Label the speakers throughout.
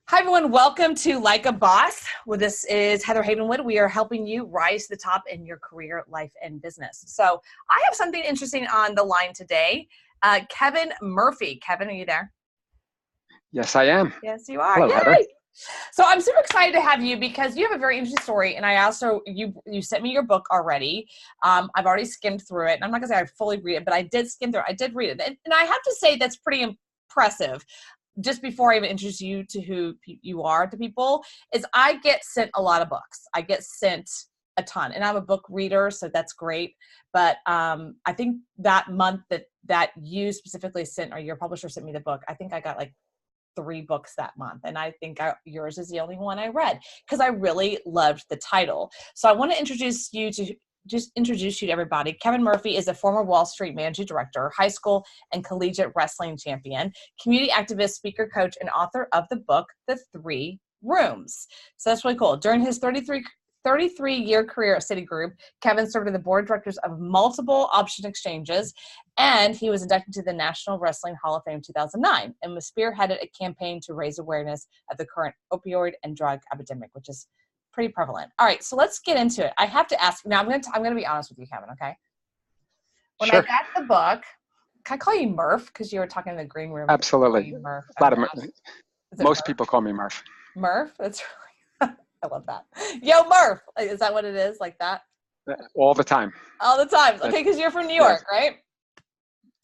Speaker 1: Hi, everyone. Welcome to Like a Boss. Well, this is Heather Havenwood. We are helping you rise to the top in your career, life, and business. So I have something interesting on the line today. Kevin Murphy. Kevin, are you there?
Speaker 2: Yes, I am.
Speaker 1: Yes, you are.
Speaker 2: Hello, Heather.
Speaker 1: Yay! So I'm super excited to have you because you have a very interesting story. And I also, you sent me your book already. I've already skimmed through it. And I'm not going to say I fully read it, but I did skim through it. I did read it. And I have to say that's pretty impressive. Just before I even introduce you to who you are to people, is I get sent a lot of books. I get sent a ton, and I'm a book reader, so that's great. But I think that month that you specifically sent, or your publisher sent me the book, I think I got like 3 books that month, and I think yours is the only one I read because I really loved the title. So I want to introduce you to everybody. Kevin Murphy is a former Wall Street managing director, high school and collegiate wrestling champion, community activist, speaker, coach, and author of the book, The Three Rooms. So that's really cool. During his 33-year career at Citigroup, Kevin served on the board of directors of multiple option exchanges, and he was inducted to the National Wrestling Hall of Fame in 2009 and was spearheaded a campaign to raise awareness of the current opioid and drug epidemic, which is pretty prevalent. All right, so let's get into it. I have to ask, now I'm going to be honest with you, Kevin, okay? When I
Speaker 2: Sure.
Speaker 1: got the book, can I call you Murph? Because you were talking in the green room.
Speaker 2: Absolutely.
Speaker 1: Murph.
Speaker 2: A lot of
Speaker 1: Murph?
Speaker 2: most people call me Murph.
Speaker 1: Murph? That's really, I love that. Yo, Murph. Is that what it is? Like that?
Speaker 2: All the time.
Speaker 1: All the time. Okay, because you're from New York, right?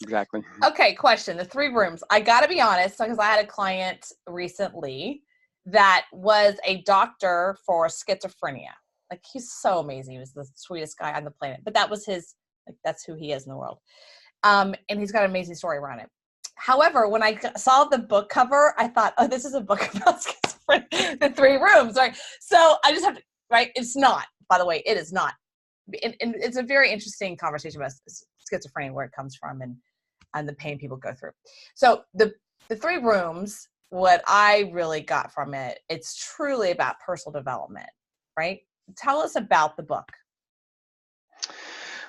Speaker 2: Exactly.
Speaker 1: Okay, question. The 3 rooms. I got to be honest, because I had a client recently that was a doctor for schizophrenia. Like, he's so amazing. He was the sweetest guy on the planet. But that was that's who he is in the world. And he's got an amazing story around it. However, when I saw the book cover, I thought, oh, this is a book about schizophrenia, The 3 Rooms, right? So I just have to, right? It's not, by the way, it is not. And it's a very interesting conversation about schizophrenia, where it comes from and the pain people go through. So the 3 rooms, what I really got from it, it's truly about personal development, right? Tell us about the book.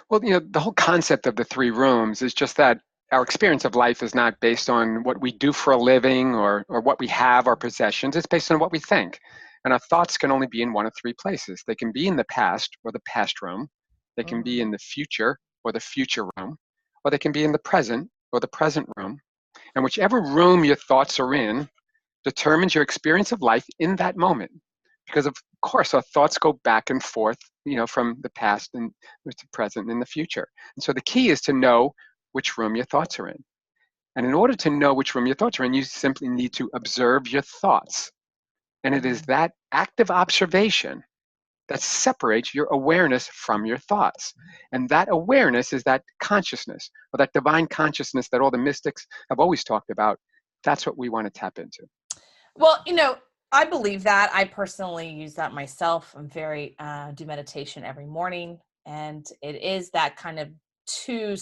Speaker 2: Well, the whole concept of the 3 rooms is just that our experience of life is not based on what we do for a living or what we have, our possessions. It's based on what we think. And our thoughts can only be in one of 3 places. They can be in the past, or the past room. They can be in the future, or the future room. Or they can be in the present, or the present room. And whichever room your thoughts are in determines your experience of life in that moment. Because of course, our thoughts go back and forth, from the past and to present and the future. And so the key is to know which room your thoughts are in. And in order to know which room your thoughts are in, you simply need to observe your thoughts. And it is that active observation that separates your awareness from your thoughts. And that awareness is that consciousness, or that divine consciousness that all the mystics have always talked about. That's what we want to tap into.
Speaker 1: Well, I believe that. I personally use that myself. I'm do meditation every morning. And it is that kind of two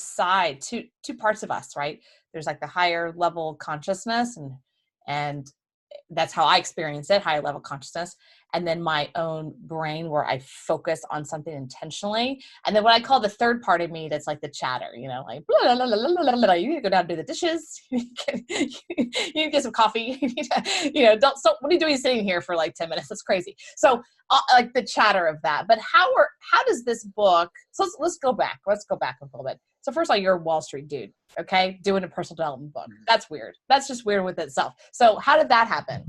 Speaker 1: parts of us, right? There's like the higher level consciousness, and that's how I experience it, higher level consciousness. And then my own brain, where I focus on something intentionally. And then what I call the third part of me, that's like the chatter, like, blah, blah, blah, blah, blah, blah. You need to go down and do the dishes. You need to get some coffee. What are you doing sitting here for like 10 minutes? That's crazy. So like the chatter of that. But how does this book, so let's go back. Let's go back a little bit. So first of all, you're a Wall Street dude, okay? Doing a personal development book. That's weird. That's just weird with itself. So how did that happen?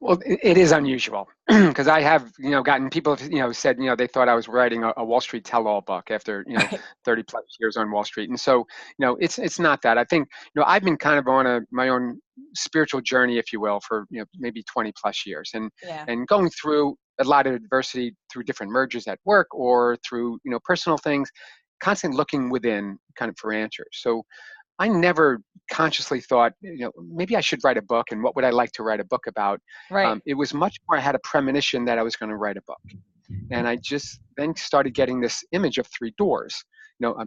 Speaker 2: Well, it is unusual because I have, gotten people, said, they thought I was writing a Wall Street tell-all book after, 30 plus years on Wall Street. And so, it's not that. I think, I've been kind of on my own spiritual journey, if you will, for, maybe 20 plus years and going through a lot of adversity through different mergers at work or through, personal things, constantly looking within kind of for answers. So I never consciously thought, maybe I should write a book, and what would I like to write a book about?
Speaker 1: Right.
Speaker 2: It was much more, I had a premonition that I was going to write a book. And I just then started getting this image of 3 doors.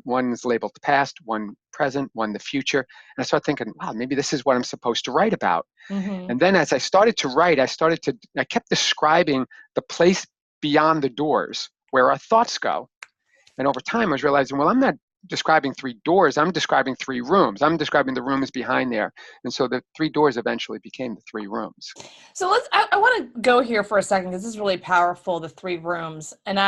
Speaker 2: One is labeled the past, one present, one the future. And I started thinking, wow, maybe this is what I'm supposed to write about.
Speaker 1: Mm-hmm.
Speaker 2: And then as I started to write, I kept describing the place beyond the doors where our thoughts go. And over time, I was realizing, well, I'm not describing three doors, I'm describing three rooms. I'm describing the rooms behind there. And so the three doors eventually became the three rooms.
Speaker 1: So I want to go here for a second because this is really powerful, the three rooms. And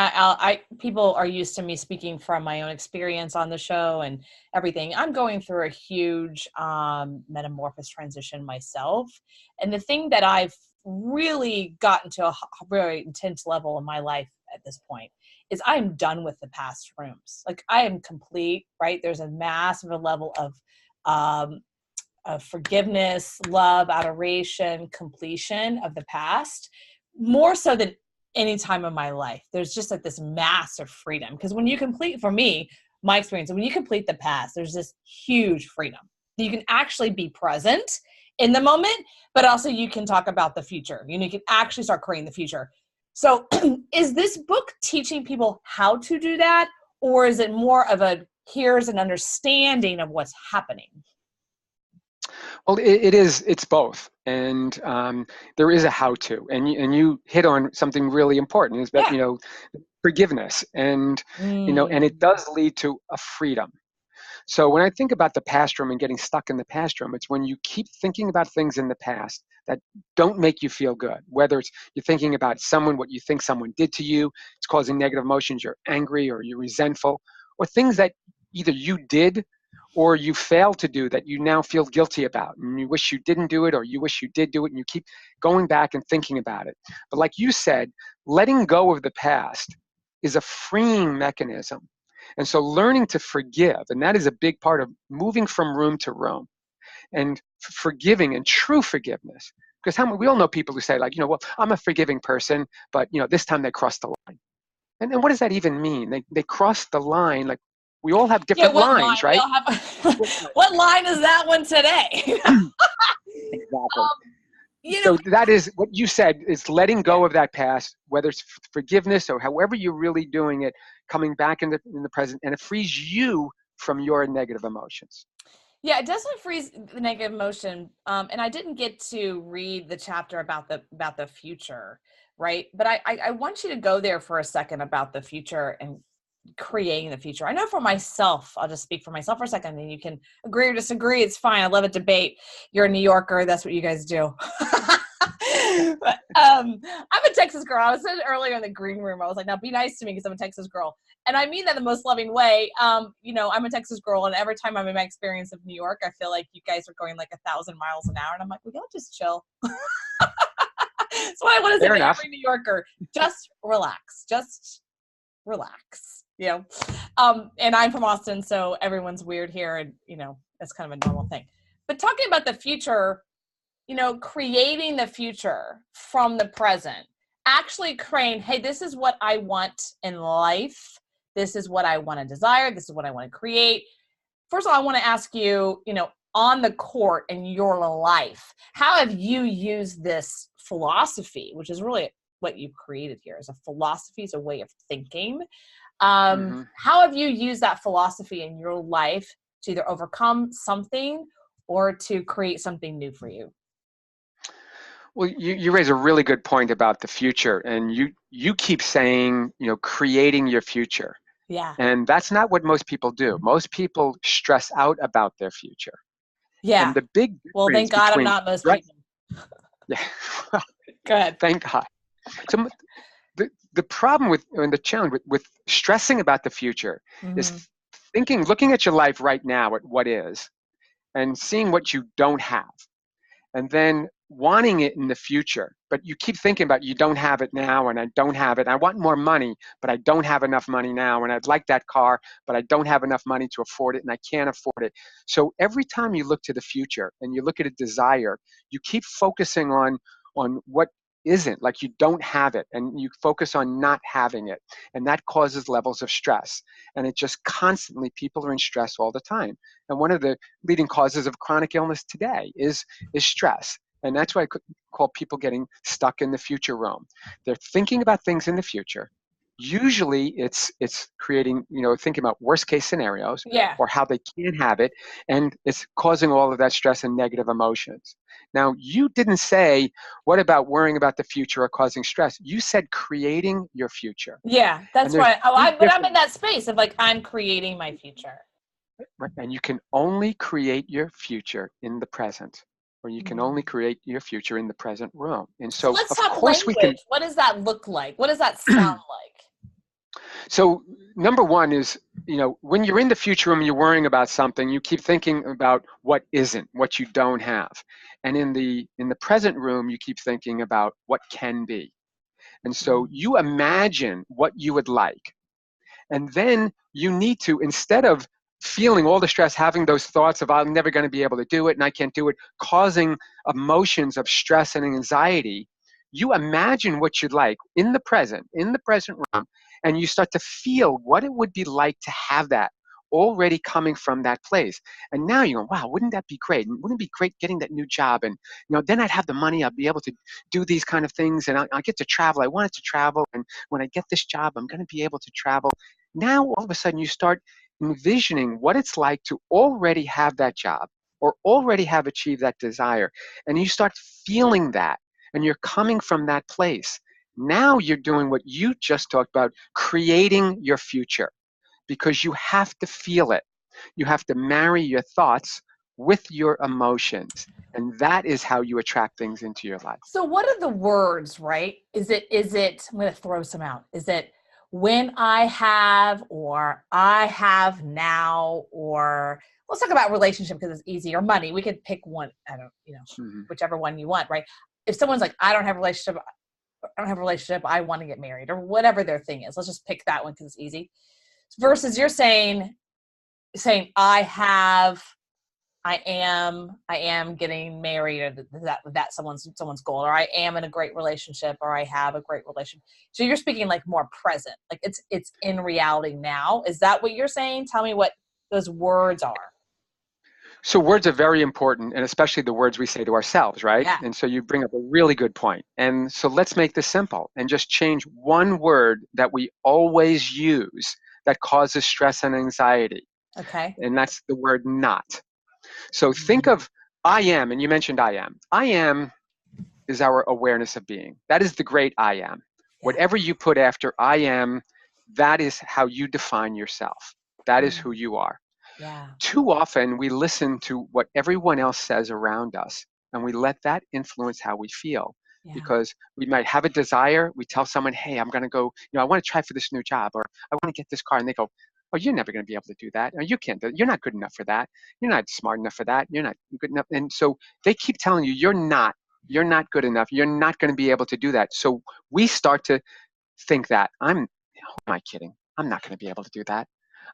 Speaker 1: people are used to me speaking from my own experience on the show and everything. I'm going through a huge metamorphosis transition myself. And the thing that I've really gotten to a very intense level in my life at this point is I'm done with the past rooms. Like I am complete, right? There's a massive level of forgiveness, love, adoration, completion of the past, more so than any time of my life. There's just like this massive freedom. Because when you complete, for me, my experience, when you complete the past, there's this huge freedom. You can actually be present in the moment, but also you can talk about the future. You can actually start creating the future. So is this book teaching people how to do that? Or is it more of a, here's an understanding of what's happening?
Speaker 2: Well, it's both. And there is a how-to. And you hit on something really important is that,
Speaker 1: Yeah.
Speaker 2: forgiveness. And, and it does lead to a freedom. So when I think about the past room and getting stuck in the past room, it's when you keep thinking about things in the past that don't make you feel good. Whether it's you're thinking about someone, what you think someone did to you, it's causing negative emotions, you're angry or you're resentful, or things that either you did or you failed to do that you now feel guilty about. And you wish you didn't do it or you wish you did do it, and you keep going back and thinking about it. But like you said, letting go of the past is a freeing mechanism. And so learning to forgive, and that is a big part of moving from room to room, and forgiving and true forgiveness. Because we all know people who say like, well, I'm a forgiving person, but this time they crossed the line. And what does that even mean? They crossed the line. Like we all have different
Speaker 1: what
Speaker 2: lines,
Speaker 1: line?
Speaker 2: right?
Speaker 1: We all have what line is that one today?
Speaker 2: Exactly. So that is what you said, is letting go of that past, whether it's forgiveness or however you're really doing it, coming back in the present, and it frees you from your negative emotions.
Speaker 1: Yeah, it doesn't freeze the negative emotion. And I didn't get to read the chapter about the future, right? But I want you to go there for a second about the future and creating the future. I know for myself, I'll just speak for myself for a second, and you can agree or disagree. It's fine. I love a debate. You're a New Yorker. That's what you guys do. But I'm a Texas girl. I was saying earlier in the green room, I was like, now be nice to me because I'm a Texas girl. And I mean that in the most loving way. I'm a Texas girl, and every time I'm in my experience of New York, I feel like you guys are going like 1,000 miles an hour. And I'm like, well, y'all just chill. That's what I want to say to every New Yorker. Just relax. Just relax. And I'm from Austin, so everyone's weird here, and that's kind of a normal thing. But talking about the future, creating the future from the present, actually creating, hey, this is what I want in life. This is what I want to desire. This is what I want to create. First of all, I want to ask you, on the court in your life, how have you used this philosophy, which is really what you've created here, is a philosophy, is a way of thinking. How have you used that philosophy in your life to either overcome something or to create something new for you?
Speaker 2: Well, you raise a really good point about the future, and you keep saying, creating your future.
Speaker 1: Yeah.
Speaker 2: And that's not what most people do. Most people stress out about their future.
Speaker 1: Yeah.
Speaker 2: And the big
Speaker 1: well, thank God I'm not most people.
Speaker 2: Yeah.
Speaker 1: Go ahead.
Speaker 2: Thank God. So the problem with, and the challenge with stressing about the future is looking at your life right now at what is, and seeing what you don't have, and then wanting it in the future. But you keep thinking about, you don't have it now, and I don't have it. I want more money, but I don't have enough money now, and I'd like that car, but I don't have enough money to afford it, and I can't afford it. So every time you look to the future and you look at a desire, you keep focusing on what isn't, like you don't have it, and you focus on not having it, and that causes levels of stress. And it just constantly, people are in stress all the time. And one of the leading causes of chronic illness today is stress. And that's why I call people getting stuck in the future realm. They're thinking about things in the future, Usually it's creating, thinking about worst case scenarios
Speaker 1: Yeah.
Speaker 2: or how they can't have it, and it's causing all of that stress and negative emotions. Now, you didn't say, what about worrying about the future or causing stress? You said creating your future.
Speaker 1: Yeah,
Speaker 2: And
Speaker 1: that's
Speaker 2: there's
Speaker 1: right. Oh,
Speaker 2: two
Speaker 1: but I'm in
Speaker 2: different,
Speaker 1: that space of like, I'm creating my future.
Speaker 2: right, and you can only create your future in the present, or you can only
Speaker 1: Mm.
Speaker 2: create your future in the present room. And
Speaker 1: So
Speaker 2: so,
Speaker 1: let's
Speaker 2: of
Speaker 1: talk
Speaker 2: course, we
Speaker 1: language.
Speaker 2: can.
Speaker 1: What does that look like? What does that sound like?
Speaker 2: So number one is, when you're in the future room, you're worrying about something, you keep thinking about what isn't, what you don't have. And in the present room, you keep thinking about what can be. And so
Speaker 1: Mm.
Speaker 2: you imagine what you would like. And then you need to, instead of feeling all the stress, having those thoughts of, I'm never going to be able to do it and I can't do it, causing emotions of stress and anxiety, you imagine what you'd like in the present room, and you start to feel what it would be like to have that already coming from that place. And now you go, wow, wouldn't that be great? And wouldn't it be great getting that new job? And then I'd have the money, I'd be able to do these kind of things, and I'll get to travel. I wanted to travel, and when I get this job, I'm going to be able to travel. Now, all of a sudden, you start envisioning what it's like to already have that job or already have achieved that desire. And you start feeling that, and you're coming from that place. Now you're doing what you just talked about, creating your future, because you have to feel it. You have to marry your thoughts with your emotions. And that is how you attract things into your life.
Speaker 1: So what are the words, right? Is it, I'm going to throw some out. Is it when I have, or I have now, or let's talk about relationship because it's easy, or money. We could pick one. I don't,
Speaker 2: Mhm.
Speaker 1: whichever one you want, right? If someone's like, I don't have a relationship, I want to get married, or whatever their thing is. Let's just pick that one because it's easy. Versus you're saying I have, I am getting married, or that's someone's goal, or I am in a great relationship, or I have a great relationship. So you're speaking like more present, like it's in reality now. Is that what you're saying? Tell me what those words are.
Speaker 2: So words are very important, and especially the words we say to ourselves, right?
Speaker 1: Yeah.
Speaker 2: And so you bring up a really good point. And so let's make this simple and just change one word that we always use that causes stress and anxiety.
Speaker 1: Okay.
Speaker 2: And that's the word not. So think
Speaker 1: Mhm.
Speaker 2: of I am, and you mentioned I am. I am is our awareness of being. That is the great I am.
Speaker 1: Yeah.
Speaker 2: Whatever you put after I am, that is how you define yourself. That is who
Speaker 1: Mm.
Speaker 2: you are.
Speaker 1: Yeah.
Speaker 2: Too often we listen to what everyone else says around us, and we let that influence how we feel,
Speaker 1: Yeah.
Speaker 2: because we might have a desire. We tell someone, hey, I'm going to go, I want to try for this new job, or I want to get this car. And they go, oh, you're never going to be able to do that. Or you can't do it. You're not good enough for that. You're not smart enough for that. You're not good enough. And so they keep telling you, you're not good enough. You're not going to be able to do that. So we start to think that who am I kidding? I'm not going to be able to do that.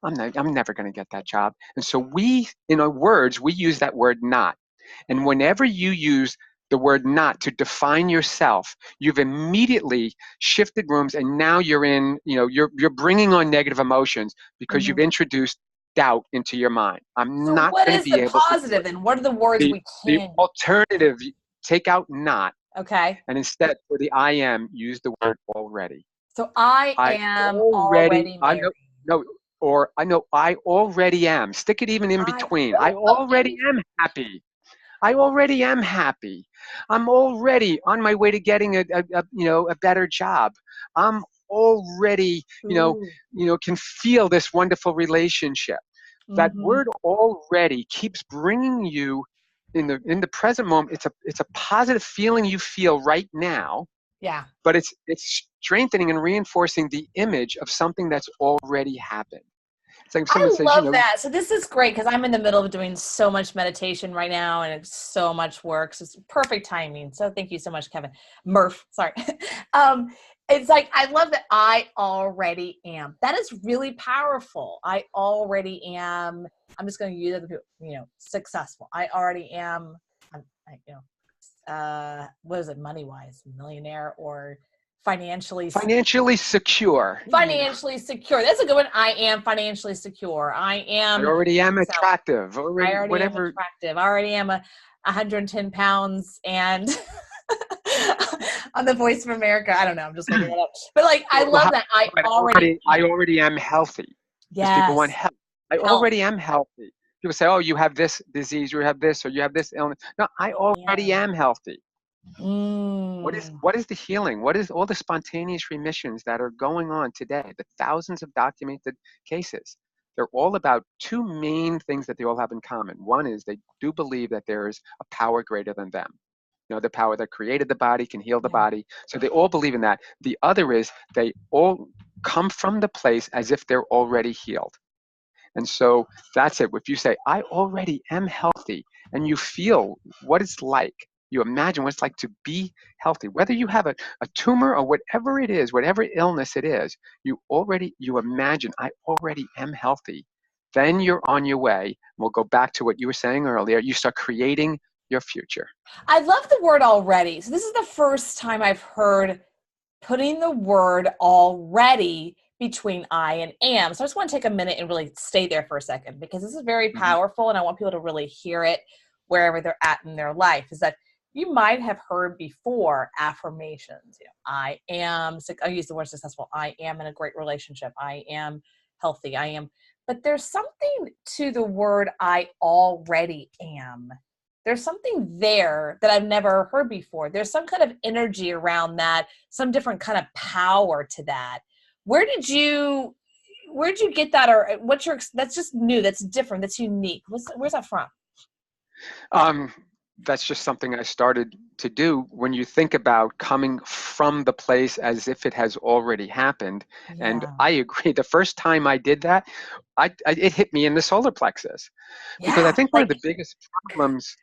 Speaker 2: I'm never going to get that job. And so we, in our words, we use that word not. And whenever you use the word not to define yourself, you've immediately shifted rooms, and now you're bringing on negative emotions because you've
Speaker 1: Mhm.
Speaker 2: introduced doubt into your mind. I'm
Speaker 1: So
Speaker 2: not
Speaker 1: what
Speaker 2: going to
Speaker 1: is
Speaker 2: be
Speaker 1: the
Speaker 2: able to do
Speaker 1: positive
Speaker 2: it.
Speaker 1: and what are the words
Speaker 2: The
Speaker 1: we
Speaker 2: the
Speaker 1: can use?
Speaker 2: alternative, take out not,
Speaker 1: Okay.
Speaker 2: and instead for the I am, use the word already.
Speaker 1: So I
Speaker 2: I
Speaker 1: am
Speaker 2: already,
Speaker 1: already
Speaker 2: I
Speaker 1: married.
Speaker 2: know, no, or I know I already am. Stick it even in
Speaker 1: I
Speaker 2: between. I
Speaker 1: oh,
Speaker 2: already am happy. I already am happy. I'm already on my way to getting a better job. I'm already,
Speaker 1: ooh.
Speaker 2: can feel this wonderful relationship. That
Speaker 1: Mhm.
Speaker 2: word already keeps bringing you in the present moment. It's a positive feeling you feel right now,
Speaker 1: Yeah.
Speaker 2: but it's strengthening and reinforcing the image of something that's already happened. It's like if someone
Speaker 1: I
Speaker 2: says,
Speaker 1: love that. So this is great because I'm in the middle of doing so much meditation right now and it's so much work. So it's perfect timing. So thank you so much, Kevin. Murph, sorry. um, it's like I love that I already am. That is really powerful. I already am. I'm just going to use it, successful. I already am. What is it, money wise, millionaire or financially
Speaker 2: financially secure.
Speaker 1: financially secure. That's a good one. I am financially secure. I
Speaker 2: I
Speaker 1: am
Speaker 2: already am
Speaker 1: successful.
Speaker 2: attractive.
Speaker 1: I
Speaker 2: Already,
Speaker 1: already am
Speaker 2: whatever.
Speaker 1: attractive. I already am 110 pounds and On the Voice of America. I don't know. I'm just making it up. But like, I
Speaker 2: Well,
Speaker 1: love that.
Speaker 2: I already am healthy. Because people want
Speaker 1: Yes,
Speaker 2: health. I
Speaker 1: health.
Speaker 2: already am healthy. People say, oh, you have this disease, or you have this, or you have this illness. No, I already
Speaker 1: Yeah.
Speaker 2: am healthy.
Speaker 1: Mm.
Speaker 2: What is the healing? What is all the spontaneous remissions that are going on today? The thousands of documented cases. They're all about two main things that they all have in common. One is they do believe that there is a power greater than them. You know, the power that created the body can heal the
Speaker 1: Yeah.
Speaker 2: body. So they all believe in that. The other is they all come from the place as if they're already healed. And so that's it. If you say, I already am healthy, and you feel what it's like, you imagine what it's like to be healthy, whether you have a tumor or whatever it is, whatever illness it is, you imagine, I already am healthy. Then you're on your way. We'll go back to what you were saying earlier. You start creating your future.
Speaker 1: I love the word already. So this is the first time I've heard putting the word already between I and am. So I just want to take a minute and really stay there for a second, because this is very
Speaker 2: Mhm.
Speaker 1: powerful and I want people to really hear it wherever they're at in their life. Is that you might have heard before affirmations. You know, I am, I use the word successful. I am in a great relationship. I am healthy. I am. But there's something to the word I already am. There's something there that I've never heard before. There's some kind of energy around that, some different kind of power to that. Where did you get that, or what's your, that's just new, that's different, that's unique. Where's that from?
Speaker 2: Um, that's just something I started to do. When you think about coming from the place as if it has already happened, and
Speaker 1: Yeah.
Speaker 2: I agree. The first time I did that, it hit me in the solar plexus, because I
Speaker 1: Yeah,
Speaker 2: think one of
Speaker 1: like
Speaker 2: the biggest problems,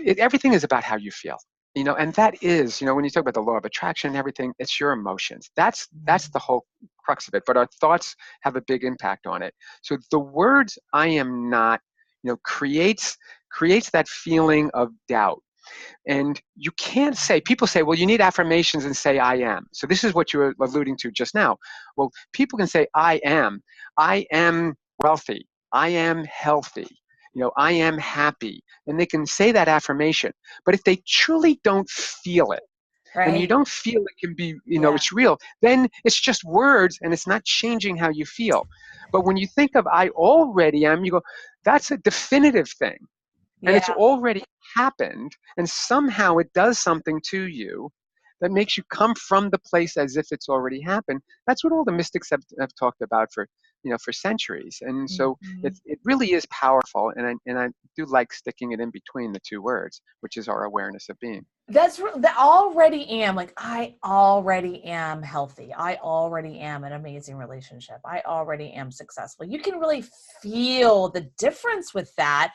Speaker 2: everything is about how you feel. You know, and that is, you know, when you talk about the law of attraction and everything, it's your emotions. That's the whole crux of it. But our thoughts have a big impact on it. So the words "I am not," you know, creates that feeling of doubt. And you can't say, people say, well, you need affirmations and say, I am. So this is what you were alluding to just now. Well, people can say, I am wealthy, I am healthy, you know, I am happy. And they can say that affirmation. But if they truly don't feel it, and you
Speaker 1: right.
Speaker 2: don't feel it can be, you know,
Speaker 1: Yeah.
Speaker 2: it's real, then it's just words and it's not changing how you feel. But when you think of I already am, you go, that's a definitive thing, and it's
Speaker 1: Yeah.
Speaker 2: already happened, and somehow it does something to you that makes you come from the place as if it's already happened. That's what all the mystics have talked about for, you know, for centuries. And so
Speaker 1: Mhm.
Speaker 2: it really is powerful, and I do like sticking it in between the two words, which is our awareness of being.
Speaker 1: That already am, like, I already am healthy. I already am an amazing relationship. I already am successful. You can really feel the difference with that.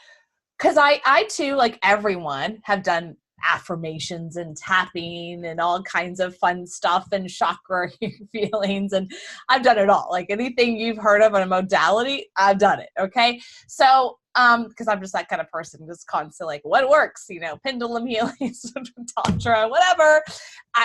Speaker 1: Because I too, like everyone, have done affirmations and tapping and all kinds of fun stuff and chakra feelings, and I've done it all. Like anything you've heard of in a modality, I've done it. Okay, so because I'm just that kind of person, just constantly like, what works, you know, pendulum healing, tantra, whatever.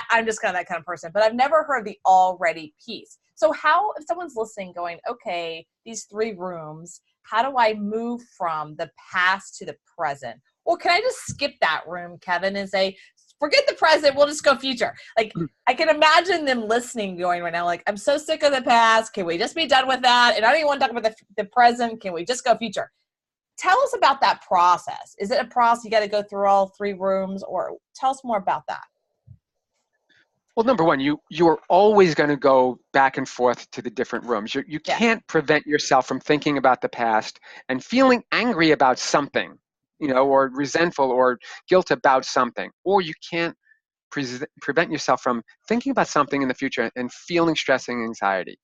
Speaker 1: I'm just kind of that kind of person. But I've never heard the already piece. So how, if someone's listening, going, okay, these three rooms, how do I move from the past to the present? Or can I just skip that room, Kevin, and say, forget the present, we'll just go future? Like, I can imagine them listening going right now, like, I'm so sick of the past. Can we just be done with that? And I don't even want to talk about the present. Can we just go future? Tell us about that process. Is it a process? You got to go through all three rooms, or tell us more about that.
Speaker 2: Well, number one, you are always going to go back and forth to the different rooms. You
Speaker 1: Yeah.
Speaker 2: can't prevent yourself from thinking about the past and feeling angry about something, you know, or resentful or guilt about something. Or you can't prevent yourself from thinking about something in the future and feeling stress and anxiety.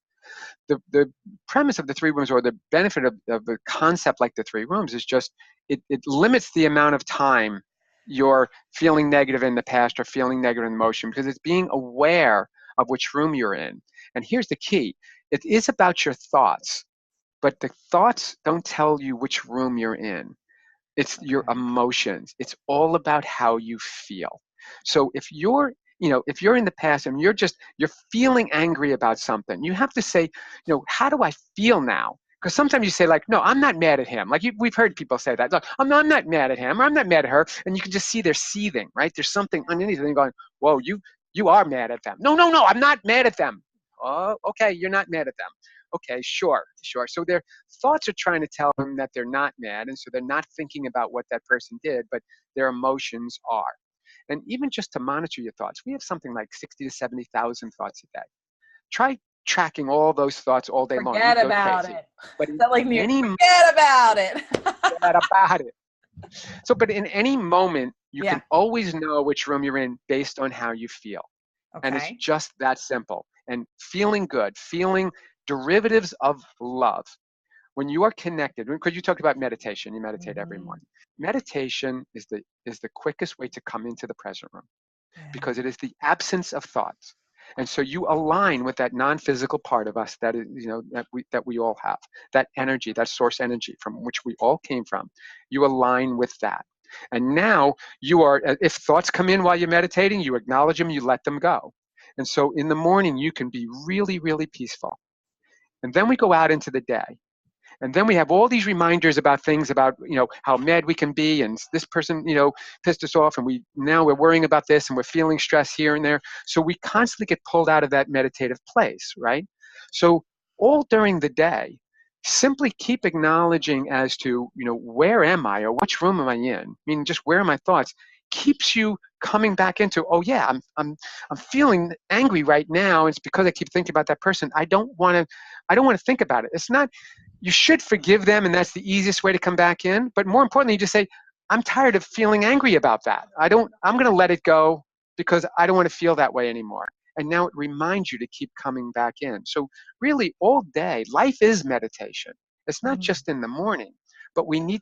Speaker 2: The premise of the three rooms, or the benefit of the concept like the three rooms, is just it limits the amount of time you're feeling negative in the past or feeling negative in emotion, because it's being aware of which room you're in. And here's the key: it is about your thoughts, but the thoughts don't tell you which room you're in. It's your
Speaker 1: Okay.
Speaker 2: emotions. It's all about how you feel. So if you're, you know, if you're in the past and you're feeling angry about something, you have to say, you know, how do I feel now? Because sometimes you say like, no, I'm not mad at him. Like we've heard people say that. Look, I'm not mad at him, or I'm not mad at her. And you can just see they're seething, right? There's something underneath and going, whoa, you are mad at them. No, I'm not mad at them. Oh, okay, you're not mad at them. Okay, sure. So their thoughts are trying to tell them that they're not mad, and so they're not thinking about what that person did, but their emotions are. And even just to monitor your thoughts, we have something like 60 to 70,000 thoughts a day. Try tracking all those thoughts all day long.
Speaker 1: Forget
Speaker 2: You'd go
Speaker 1: about
Speaker 2: crazy.
Speaker 1: it.
Speaker 2: But in
Speaker 1: That like me.
Speaker 2: any
Speaker 1: Forget about it.
Speaker 2: Forget about it. So, but in any moment, you can
Speaker 1: Yeah.
Speaker 2: always know which room you're in based on how you feel. And it's
Speaker 1: Okay.
Speaker 2: just that simple. And feeling good, feeling derivatives of love. When you are connected, because you talked about meditation, you meditate every
Speaker 1: Mhm.
Speaker 2: morning. Meditation is the quickest way to come into the present room
Speaker 1: Yeah.
Speaker 2: because it is the absence of thoughts. And so you align with that non-physical part of us that is, that we all have, that energy, that source energy from which we all came from. You align with that. And now you are, if thoughts come in while you're meditating, you acknowledge them, you let them go. And so in the morning, you can be really, really peaceful. And then we go out into the day. And then we have all these reminders about things about, how mad we can be, and this person, pissed us off, and now we're worrying about this, and we're feeling stress here and there. So we constantly get pulled out of that meditative place, right? So all during the day, simply keep acknowledging as to, where am I, or which room am I in? Meaning just where are my thoughts? Keeps you coming back into, oh yeah, I'm feeling angry right now. It's because I keep thinking about that person. I don't want to think about it. It's not, you should forgive them, and that's the easiest way to come back in. But more importantly, you just say, I'm tired of feeling angry about that. I'm going to let it go because I don't want to feel that way anymore. And now it reminds you to keep coming back in. So really all day, life is meditation. It's not
Speaker 1: Mhm.
Speaker 2: just in the morning, but we need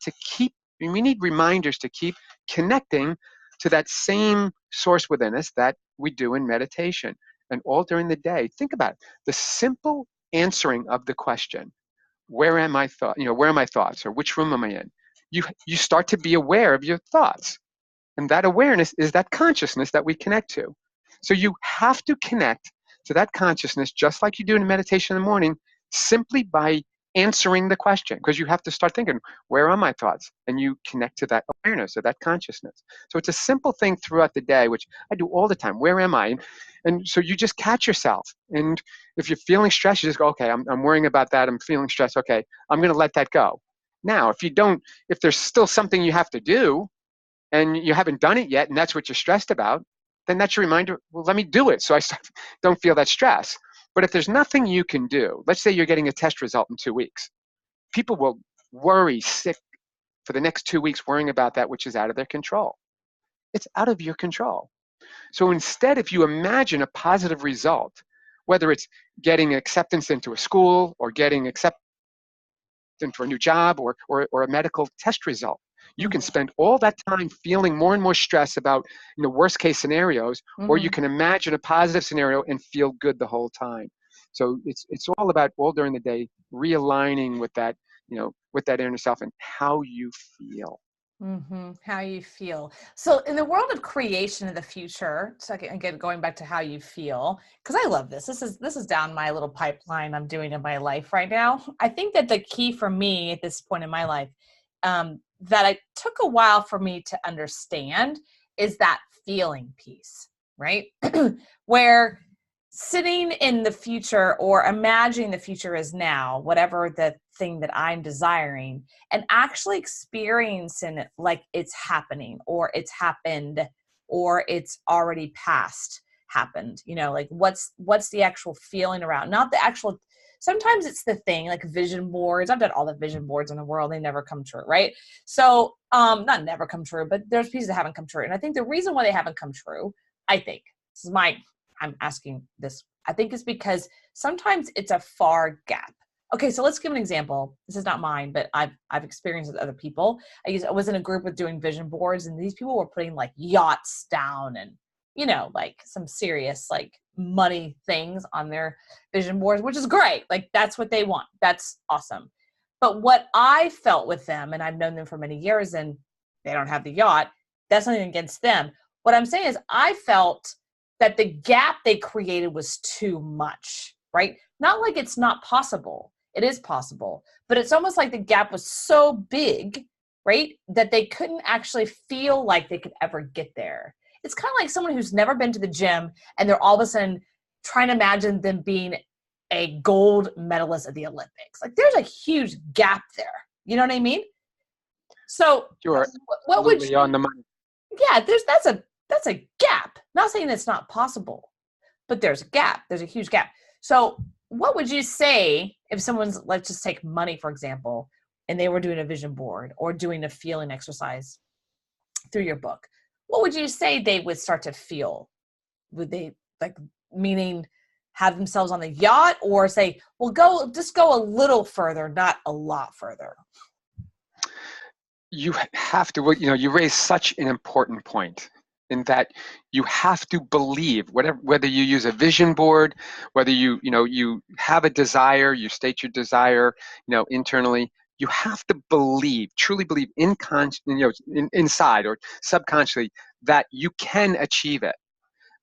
Speaker 2: reminders to keep connecting to that same source within us that we do in meditation. And all during the day, think about it. The simple answering of the question, where are my thoughts, or which room am I in? You start to be aware of your thoughts, and that awareness is that consciousness that we connect to. So you have to connect to that consciousness just like you do in meditation in the morning, simply by answering the question, because you have to start thinking, where are my thoughts? And you connect to that awareness or that consciousness. So it's a simple thing throughout the day, which I do all the time. Where am I? And so you just catch yourself. And if you're feeling stressed, you just go, okay, I'm worrying about that. I'm feeling stressed. Okay, I'm going to let that go. Now, if there's still something you have to do, and you haven't done it yet, and that's what you're stressed about, then that's your reminder, well, let me do it so I don't feel that stress. But if there's nothing you can do, let's say you're getting a test result in 2 weeks, people will worry sick for the next 2 weeks worrying about that which is out of their control. It's out of your control. So instead, if you imagine a positive result, whether it's getting acceptance into a school or getting acceptance into a new job, or a medical test result, you can
Speaker 1: Mhm.
Speaker 2: spend all that time feeling more and more stress about worst case scenarios, or you
Speaker 1: Mhm.
Speaker 2: can imagine a positive scenario and feel good the whole time. So it's all about, all during the day, realigning with that inner self and how you feel.
Speaker 1: How you feel. So, in the world of creation of the future, so again, going back to how you feel, because I love this. This is down my little pipeline I'm doing in my life right now. I think that the key for me at this point in my life, that it took a while for me to understand, is that feeling piece, right? Where sitting in the future or imagining the future is now, whatever the thing that I'm desiring, and actually experiencing it like it's happening, or it's happened, or it's already past happened, like what's the actual feeling around, not the actual. Sometimes it's the thing, like vision boards. I've done all the vision boards in the world, they never come true, right? So not never come true, but there's pieces that haven't come true. And I think the reason why they haven't come true, I think, this is my I'm asking this, I think it's because sometimes it's a far gap. Okay, so let's give an example. This is not mine, but I've experienced with other people. I was in a group with doing vision boards, and these people were putting like yachts down, and like some serious like money things on their vision boards, which is great. Like that's what they want. That's awesome. But what I felt with them, and I've known them for many years, and they don't have the yacht. That's nothing against them. What I'm saying is, I felt that the gap they created was too much, right? Not like it's not possible. It is possible. But it's almost like the gap was so big, right, that they couldn't actually feel like they could ever get there. It's kind of like someone who's never been to the gym and they're all of a sudden trying to imagine them being a gold medalist at the Olympics. Like there's a huge gap there. You know what I mean? So
Speaker 2: You're
Speaker 1: what would
Speaker 2: absolutely on the money.
Speaker 1: yeah, that's a gap. Not saying it's not possible, but there's a gap. There's a huge gap. So what would you say if someone's, let's just take money, for example, and they were doing a vision board or doing a feeling exercise through your book? What would you say they would start to feel? Would they, like, meaning have themselves on the yacht, or say, well, just go a little further, not a lot further?
Speaker 2: You have to, you raise such an important point in that you have to believe, whether you use a vision board, whether you have a desire, you state your desire, internally, you have to believe, truly believe inside or subconsciously that you can achieve it.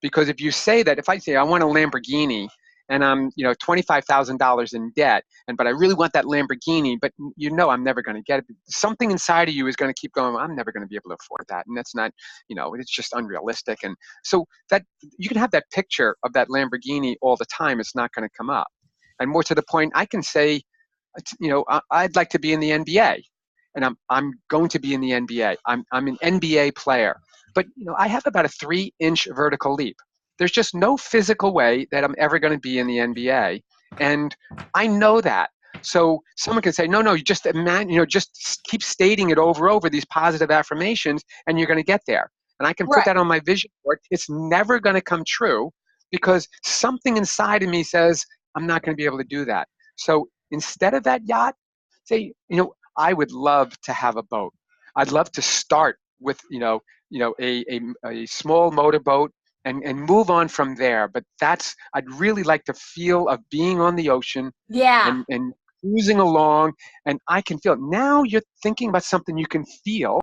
Speaker 2: Because if I say I want a Lamborghini and I'm $25,000 in debt, but I really want that Lamborghini, but I'm never going to get it. Something inside of you is going to keep going, I'm never going to be able to afford that, and that's not, it's just unrealistic. And so that you can have that picture of that Lamborghini all the time, it's not going to come up. And more to the point, I can say, I'd like to be in the NBA, and I'm going to be in the NBA. I'm an NBA player. But I have about a 3-inch vertical leap. There's just no physical way that I'm ever going to be in the NBA, and I know that. So someone can say, no, you just imagine, just keep stating it over these positive affirmations, and you're going to get there. And I can put
Speaker 1: Right.
Speaker 2: that on my vision board. It's never going to come true because something inside of me says I'm not going to be able to do that. So instead of that yacht, say, I would love to have a boat. I'd love to start with, a small motorboat and move on from there. But I'd really like the feel of being on the ocean
Speaker 1: Yeah.
Speaker 2: and cruising along, and I can feel it. Now you're thinking about something you can feel,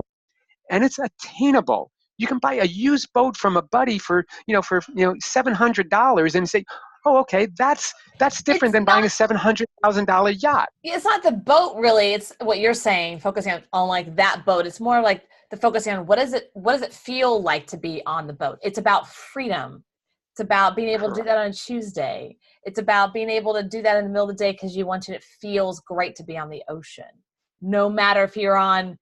Speaker 2: and it's attainable. You can buy a used boat from a buddy for $700 and say, oh, okay, that's different
Speaker 1: It's
Speaker 2: than buying a $700,000 yacht.
Speaker 1: it's not the boat really. It's what you're saying, focusing on like that boat. It's more like the focusing on what does it feel like to be on the boat. It's about freedom. It's about being able to do
Speaker 2: Correct.
Speaker 1: that on Tuesday. It's about being able to do that in the middle of the day because you want to. It feels great to be on the ocean, no matter if you're on,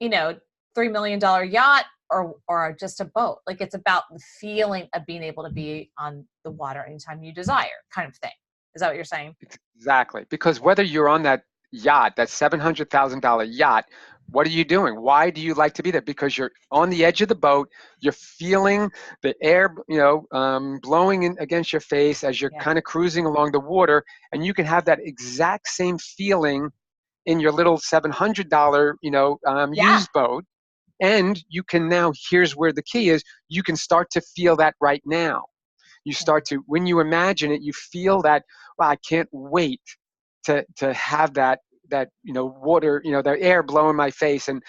Speaker 1: $3 million yacht or just a boat. Like it's about the feeling of being able to be on the water anytime you desire, kind of thing. Is that what you're saying?
Speaker 2: Exactly. Because whether you're on that yacht, that $700,000 yacht, what are you doing? Why do you like to be there? Because you're on the edge of the boat. You're feeling the air, blowing in against your face as you're
Speaker 1: Yeah.
Speaker 2: kind of cruising along the water, and you can have that exact same feeling in your little $700,
Speaker 1: Yeah.
Speaker 2: used boat. And you can now. Here's where the key is: you can start to feel that right now. You start to, when you imagine it, you feel that, well, I can't wait to have that water, the air blow in my face and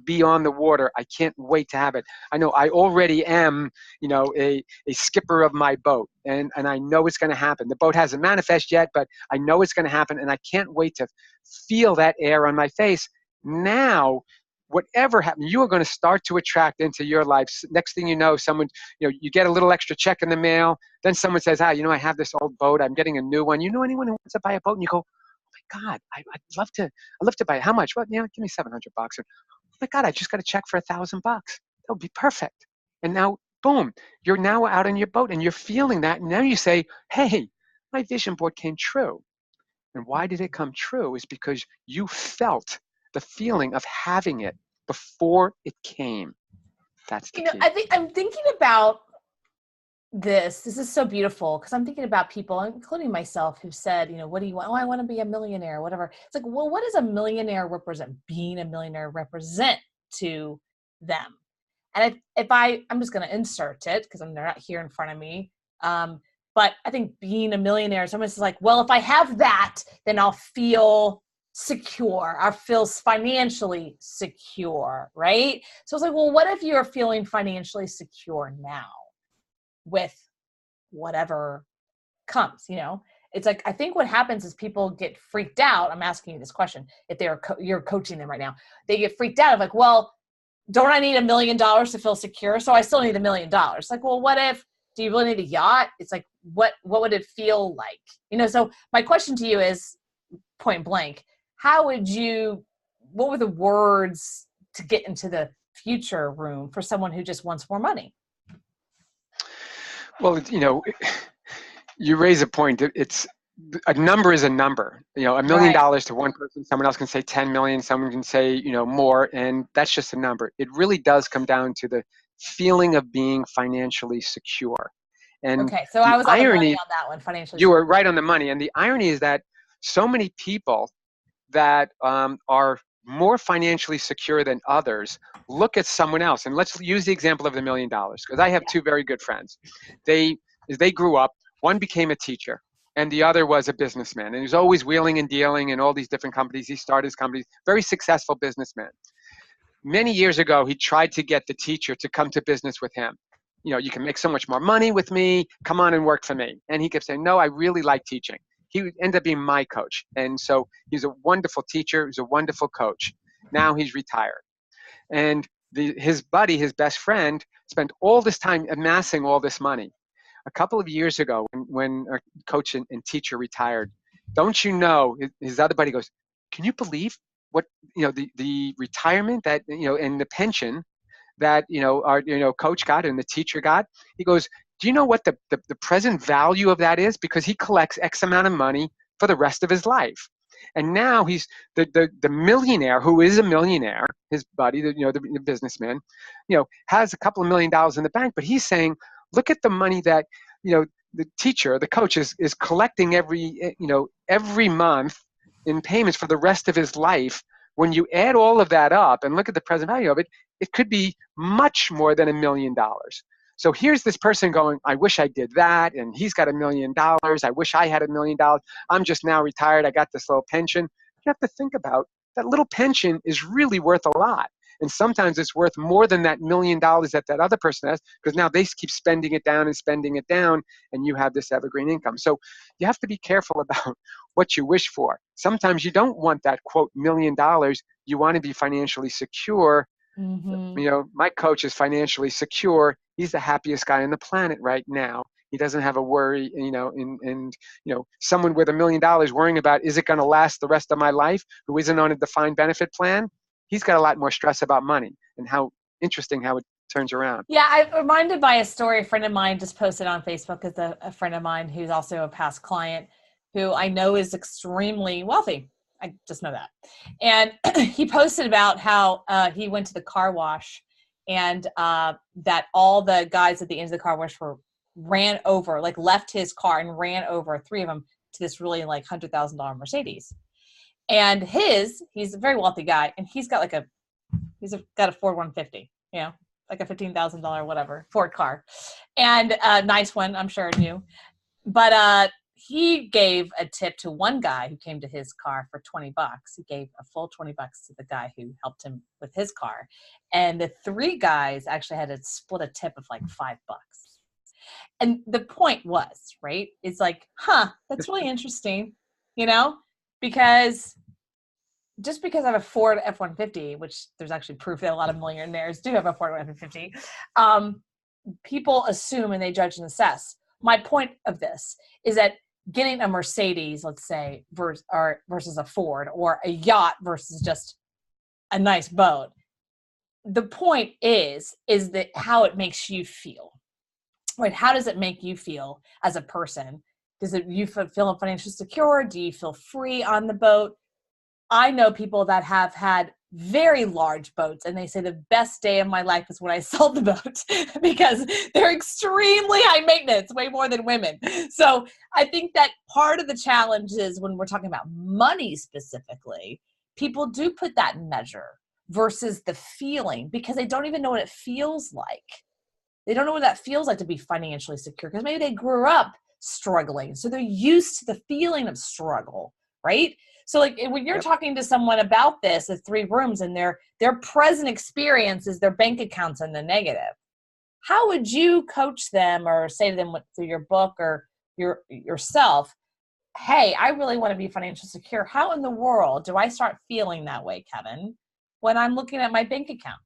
Speaker 2: be on the water. I can't wait to have it. I know I already am, a skipper of my boat, and I know it's going to happen. The boat hasn't manifest yet, but I know it's going to happen, and I can't wait to feel that air on my face. Now, whatever happens, you are going to start to attract into your life. Next thing you know, someone, you get a little extra check in the mail. Then someone says, I have this old boat. I'm getting a new one. You know anyone who wants to buy a boat? And you go, God, I'd love to buy it. How much? Well, give me $700. And, oh my God, I just got a check for $1,000. That would be perfect. And now, boom, you're now out on your boat and you're feeling that. And now you say, hey, my vision board came true. And why did it come true? Is because you felt the feeling of having it before it came. That's the key.
Speaker 1: I think I'm thinking about this is so beautiful because I'm thinking about people, including myself, who said, what do you want? Oh, I want to be a millionaire, whatever. It's like, well, what does a millionaire represent? Being a millionaire represent to them? And I'm just going to insert it because they're not here in front of me. But I think being a millionaire is almost like, well, if I have that, then I'll feel secure. I'll feel financially secure, right? So it's like, well, what if you're feeling financially secure now with whatever comes, it's like, I think what happens is people get freaked out. I'm asking you this question. If you're coaching them right now, they get freaked out of like, well, don't I need $1 million to feel secure? So I still need $1 million. Like, well, what if, do you really need a yacht? It's like, what would it feel like? So my question to you is point blank, what were the words to get into the future room for someone who just wants more money?
Speaker 2: Well, you raise a point. It's a number is a number. $1 million to one person, someone else can say 10 million, someone can say, more, and that's just a number. It really does come down to the feeling of being financially secure. And
Speaker 1: okay, so I was on the money on that one, financially
Speaker 2: you
Speaker 1: secure.
Speaker 2: were right on the money. And the irony is that so many people that are more financially secure than others look at someone else. And let's use the example of the $1 million, because I have two very good friends. As they grew up, one became a teacher and the other was a businessman. And he was always wheeling and dealing in all these different companies. He started his companies, very successful businessman. Many years ago, he tried to get the teacher to come to business with him. You can make so much more money with me. Come on and work for me. And he kept saying, no, I really like teaching. He ended up being my coach. And so he's a wonderful teacher. He's a wonderful coach. Now he's retired. And his buddy, his best friend, spent all this time amassing all this money. A couple of years ago, when our coach and teacher retired, don't you know, his other buddy goes, can you believe what, the retirement that, and the pension that, our, coach got and the teacher got? He goes, do you know what the present value of that is? Because he collects X amount of money for the rest of his life. And now he's the millionaire who is a millionaire, his buddy, the businessman, has a couple of $1 million in the bank, but he's saying, look at the money that, the teacher, the coach is collecting every month in payments for the rest of his life. When you add all of that up and look at the present value of it, it could be much more than $1 million. So here's this person going, I wish I did that, and he's got $1 million. I wish I had $1 million. I'm just now retired. I got this little pension. You have to think about that little pension is really worth a lot. And sometimes it's worth more than that $1 million that other person has, because now they keep spending it down and spending it down, and you have this evergreen income. So you have to be careful about what you wish for. Sometimes you don't want that, quote, $1 million. You want to be financially secure.
Speaker 1: Mm-hmm.
Speaker 2: My coach is financially secure. He's the happiest guy on the planet right now. He doesn't have a worry, and someone with $1 million worrying about, is it going to last the rest of my life, who isn't on a defined benefit plan? He's got a lot more stress about money, and how interesting how it turns around.
Speaker 1: Yeah, I'm reminded by a story a friend of mine just posted on Facebook. Is a friend of mine who's also a past client who I know is extremely wealthy. I just know that. And he posted about how he went to the car wash, and that all the guys at the end of the car wash ran over, like left his car and ran over, three of them, to this really like $100,000 Mercedes. And he's a very wealthy guy, and he's got got a Ford 150, like a $15,000 whatever Ford car, and a nice one, I'm sure, new. But he gave a tip to one guy who came to his car for $20. He gave a full $20 to the guy who helped him with his car, and the three guys actually had to split a tip of like $5. And the point was, right, it's like, that's really interesting, because just because I have a Ford F-150, which there's actually proof that a lot of millionaires do have a Ford F-150, people assume and they judge and assess. My point of this is that getting a Mercedes, let's say, versus a Ford, or a yacht versus just a nice boat, the point is that how it makes you feel, right? How does it make you feel as a person? You feel financially secure? Do you feel free on the boat? I know people that have had very large boats, and they say the best day of my life is when I sold the boat because they're extremely high maintenance, way more than women. So I think that part of the challenge is when we're talking about money specifically, people do put that in measure versus the feeling, because they don't even know what it feels like. They don't know what that feels like to be financially secure, because maybe they grew up struggling. So they're used to the feeling of struggle, right? So like when you're talking to someone about this, the three rooms, and their present experience is their bank accounts in the negative, how would you coach them or say to them through your book or yourself, hey, I really want to be financially secure. How in the world do I start feeling that way, Kevin, when I'm looking at my bank account?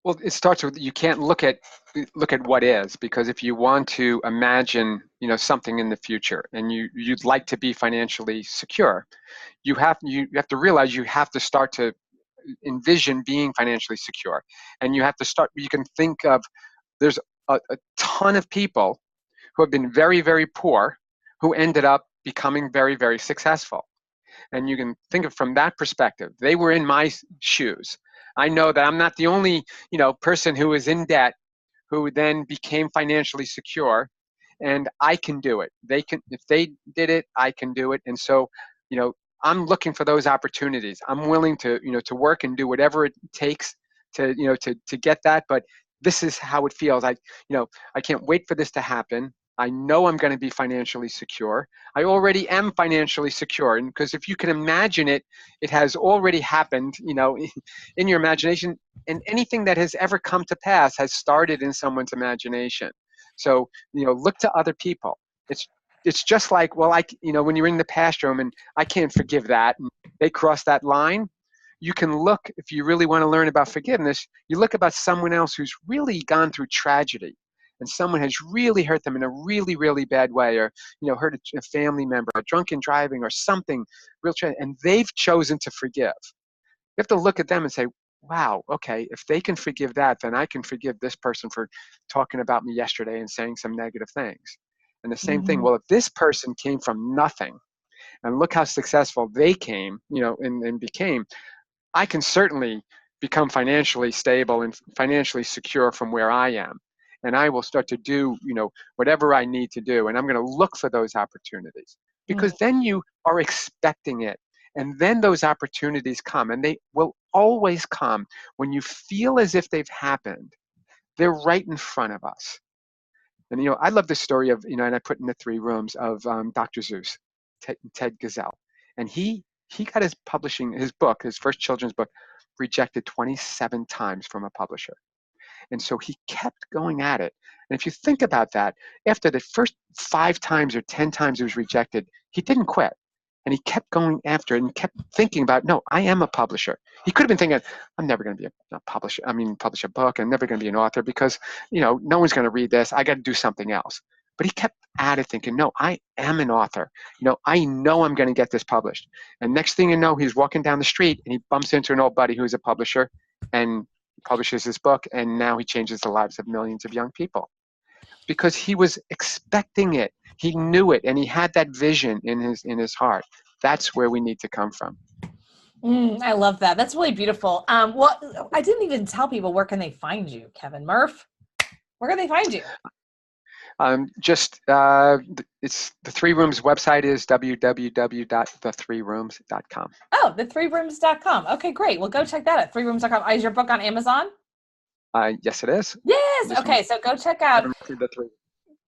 Speaker 2: Well, it starts with you can't look at what is, because if you want to imagine, something in the future and you'd like to be financially secure, you have to realize you have to start to envision being financially secure. And you can think of, there's a ton of people who have been very, very poor who ended up becoming very, very successful. And you can think of from that perspective. They were in my shoes. I know that I'm not the only, person who is in debt who then became financially secure, and I can do it. They can, if they did it, I can do it. And so, you know, I'm looking for those opportunities. I'm willing to, to work and do whatever it takes to, to get that. But this is how it feels. I can't wait for this to happen. I know I'm going to be financially secure. I already am financially secure. And because if you can imagine it, it has already happened, in your imagination. And anything that has ever come to pass has started in someone's imagination. So, look to other people. It's just like, well, when you're in the past room and I can't forgive that, and they cross that line, you can look, if you really want to learn about forgiveness, you look about someone else who's really gone through tragedy, and someone has really hurt them in a really, really bad way, or hurt a family member, or drunken driving, or something real tragic, and they've chosen to forgive. You have to look at them and say, wow, okay, if they can forgive that, then I can forgive this person for talking about me yesterday and saying some negative things. And the same thing,
Speaker 1: Mhm.
Speaker 2: well, if this person came from nothing and look how successful they came, and became, I can certainly become financially stable and financially secure from where I am. And I will start to do, whatever I need to do. And I'm going to look for those opportunities,
Speaker 1: Mm.
Speaker 2: because then you are expecting it. And then those opportunities come, and they will always come when you feel as if they've happened. They're right in front of us. And, I love the story of, and I put in the three rooms of Dr. Seuss, Ted Gazelle. And he got his book, his first children's book, rejected 27 times from a publisher. And so he kept going at it. And if you think about that, after the first 5 times or 10 times it was rejected, he didn't quit. And he kept going after it and kept thinking about, no, I am a publisher. He could have been thinking, I'm never going to be a publisher. Publish a book. I'm never going to be an author because, no one's going to read this. I got to do something else. But he kept at it thinking, no, I am an author. I know I'm going to get this published. And next thing you know, he's walking down the street and he bumps into an old buddy who's a publisher, and publishes his book, and now he changes the lives of millions of young people because he was expecting it. He knew it, and he had that vision in his heart. That's where we need to come from.
Speaker 1: I love that. That's really beautiful. Well, I didn't even tell people, where can they find you, Kevin Murph? Where can they find you?
Speaker 2: It's the Three Rooms website is www.the3rooms.com.
Speaker 1: Oh, the3rooms.com. Okay, great. Well, go check that out. 3rooms.com. Is your book on Amazon?
Speaker 2: Yes, it is.
Speaker 1: Yes.
Speaker 2: Just
Speaker 1: Okay, so go check out
Speaker 2: the three.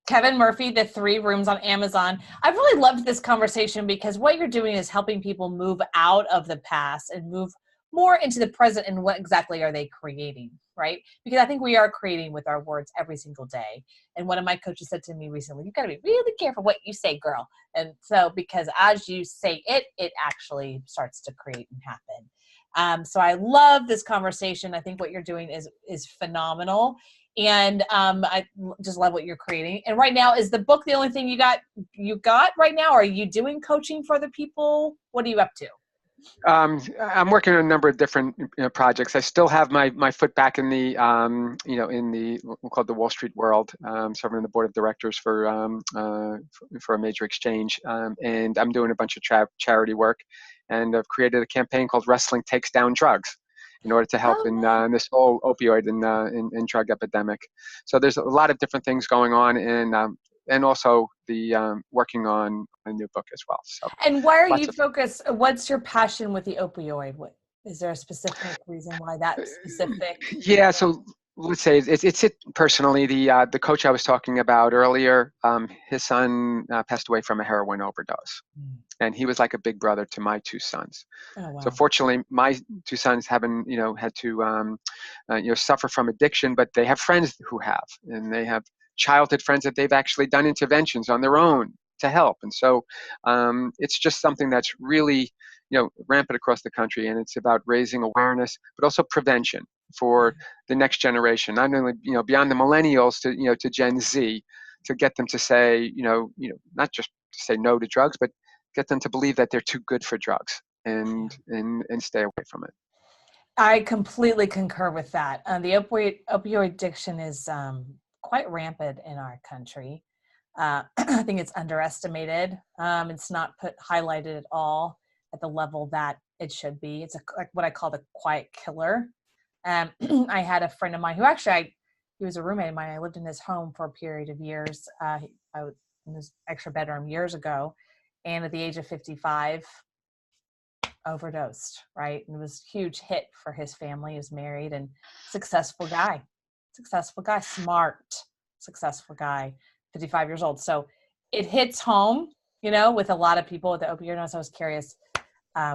Speaker 1: Kevin Murphy, The 3 Rooms on Amazon. I've really loved this conversation because what you're doing is helping people move out of the past and move more into the present, and what exactly are they creating, right? Because I think we are creating with our words every single day. And one of my coaches said to me recently, you've got to be really careful what you say, girl. And so, because as you say it, it actually starts to create and happen. So I love this conversation. I think what you're doing is phenomenal. And I just love what you're creating. And right now, is the book the only thing you got right now? Or are you doing coaching for other people? What are you up to?
Speaker 2: I'm working on a number of different projects. I still have my foot back in the in the we'll call it the Wall Street world. Serving on the board of directors for a major exchange, and I'm doing a bunch of charity work, and I've created a campaign called Wrestling Takes Down Drugs, in order to help
Speaker 1: Oh,
Speaker 2: in this whole opioid and drug epidemic. So there's a lot of different things going on, and also the working on a new book as well. So
Speaker 1: and why are
Speaker 2: lots
Speaker 1: you
Speaker 2: of
Speaker 1: focused? What's your passion with the opioid? What is there a specific reason why that specific?
Speaker 2: Yeah, so let's say it's it personally. The coach I was talking about earlier, his son passed away from a heroin overdose, and he was like a big brother to my two sons.
Speaker 1: Oh
Speaker 2: So
Speaker 1: wow.
Speaker 2: fortunately, my two sons haven't had to suffer from addiction, but they have friends who have, and they have childhood friends that they've actually done interventions on their own to help. And so it's just something that's really, rampant across the country, and it's about raising awareness, but also prevention for the next generation, not only, beyond the millennials to, to Gen Z, to get them to say, not just to say no to drugs, but get them to believe that they're too good for drugs and stay away from it.
Speaker 1: I completely concur with that. The opioid addiction is quite rampant in our country. I think it's underestimated. It's not highlighted at all at the level that it should be. It's like what I call the quiet killer. I had a friend of mine who actually, he was a roommate of mine. I lived in his home for a period of years. I was in his extra bedroom years ago. And at the age of 55, overdosed, right? And it was a huge hit for his family. He was married and successful guy, smart, successful guy, 55 years old. So it hits home, with a lot of people with the opioid overdose. I was curious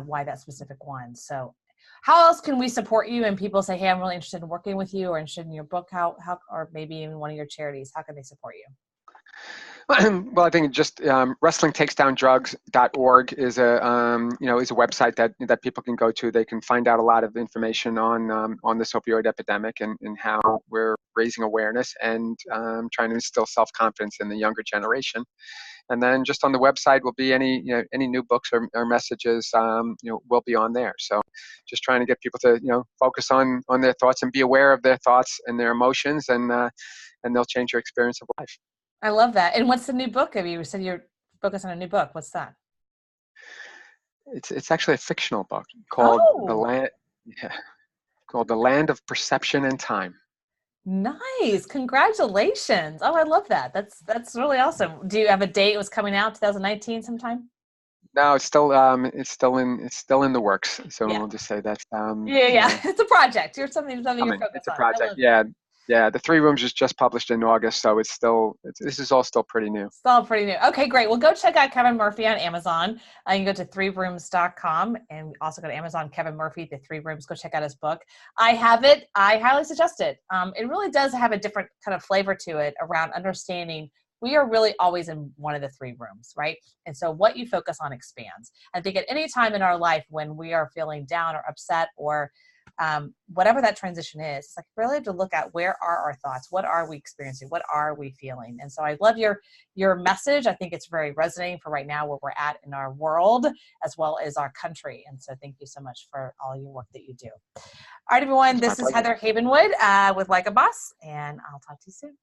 Speaker 1: why that specific one. So how else can we support you? And people say, hey, I'm really interested in working with you or interested in your book, how, or maybe even one of your charities, how can they support you?
Speaker 2: Well, I think just wrestlingtakesdowndrugs.org is a website that people can go to. They can find out a lot of information on this opioid epidemic and how we're raising awareness and trying to instill self-confidence in the younger generation. And then just on the website will be any new books or messages will be on there. So just trying to get people to focus on their thoughts and be aware of their thoughts and their emotions, and they'll change your experience of life.
Speaker 1: I love that. And what's the new book? You said you're focused on a new book. What's that?
Speaker 2: It's actually a fictional book called called The Land of Perception and Time.
Speaker 1: Nice. Congratulations. Oh, I love that. That's really awesome. Do you have a date? It was coming out 2019 sometime?
Speaker 2: No, it's still in the works. So we'll just say that's
Speaker 1: yeah. It's a project. You're something you're focused on.
Speaker 2: It's a project. Yeah. The 3 Rooms was just published in August, so this is all still pretty new.
Speaker 1: It's all pretty new. Okay, great. Well, go check out Kevin Murphy on Amazon. You can go to 3rooms.com and also go to Amazon, Kevin Murphy, The 3 Rooms. Go check out his book. I have it. I highly suggest it. It really does have a different kind of flavor to it around understanding we are really always in one of the 3 rooms, right? And so what you focus on expands. I think at any time in our life when we are feeling down or upset or whatever that transition is, it's like really to look at where are our thoughts, what are we experiencing, what are we feeling. And so I love your message. I think it's very resonating for right now where we're at in our world as well as our country. And so thank you so much for all your work that you do. All right, everyone, this is Heather Havenwood with Like a Boss, and I'll talk to you soon.